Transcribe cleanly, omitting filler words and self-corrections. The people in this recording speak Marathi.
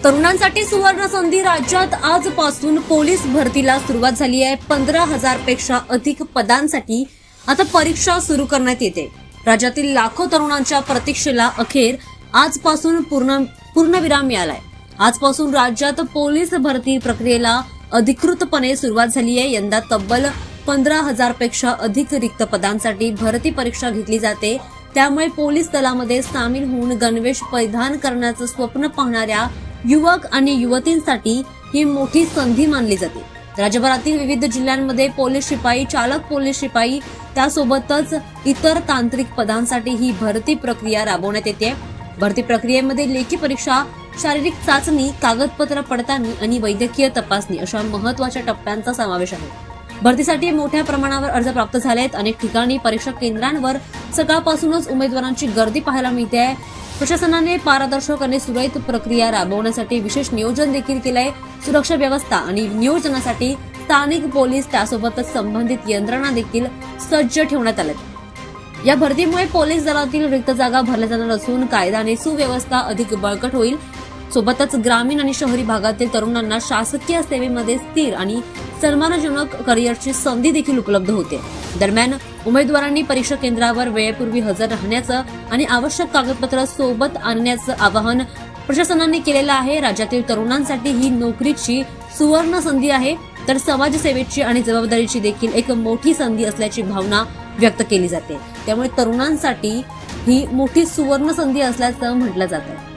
तरुणांसाठी सुवर्ण संधी. राज्यात आजपासून पोलीस भरतीला सुरुवात झाली आहे. 15,000 पेक्षा अधिक पदांसाठी आता परीक्षा सुरू करण्यात येते. राज्यातील लाखो तरुणांच्या प्रतीक्षेला अखेर आजपासून पूर्णविराम मिळालाय. आजपासून राज्यात पोलीस भरती प्रक्रियेला अधिकृतपणे सुरुवात झाली आहे. यंदा तब्बल 15,000 पेक्षा अधिक रिक्त पदांसाठी भरती परीक्षा घेतली जाते. त्यामुळे पोलीस दलामध्ये सामील होऊन गणवेश परिधान करण्याचं स्वप्न पाहणाऱ्या युवक आणि युवतींसाठी ही मोठी संधी मानली जाते. राज्यभरातील विविध जिल्ह्यांमध्ये पोलीस शिपाई, चालक पोलीस शिपाई, त्यासोबतच इतर तांत्रिक पदांसाठी ही भरती प्रक्रिया राबवण्यात येते. भरती प्रक्रियेमध्ये लेखी परीक्षा, शारीरिक चाचणी, कागदपत्र पडताळणी आणि वैद्यकीय तपासणी अशा महत्त्वाच्या टप्प्यांचा समावेश आहे. भरतीसाठी मोठ्या प्रमाणावर अर्ज प्राप्त झाले आहेत. अनेक ठिकाणी परीक्षा केंद्रांवर सकाळपासूनच उमेदवारांची गर्दी पाहायला मिळते आहे. प्रशासनाने पारदर्शक आणि सुरळीत प्रक्रिया राबवण्यासाठी विशेष नियोजन देखील केलं आहे. सुरक्षा व्यवस्था आणि नियोजनासाठी स्थानिक पोलीस त्यासोबतच संबंधित यंत्रणा देखील सज्ज ठेवण्यात आल्यात. या भरतीमुळे पोलीस दलातील रिक्त जागा भरल्या जाणार असून कायदा आणि सुव्यवस्था अधिक बळकट होईल. सोबतच ग्रामीण आणि शहरी भागातील तरुणांना शासकीय सेवेमध्ये स्थिर आणि सन्मानजनक करिअरची संधी देखील उपलब्ध होते. दरम्यान उमेदवारांनी परीक्षा केंद्रावर वेळेपूर्वी हजर राहण्याचं आणि आवश्यक कागदपत्र सोबत आणण्याचं आवाहन प्रशासनाने केलेलं आहे. राज्यातील तरुणांसाठी ही नोकरीची सुवर्ण संधी आहे, तर समाजसेवेची आणि जबाबदारीची देखील एक मोठी संधी असल्याची भावना व्यक्त केली जाते. त्यामुळे तरुणांसाठी ही मोठी सुवर्ण संधी असल्याचं म्हटलं जातं.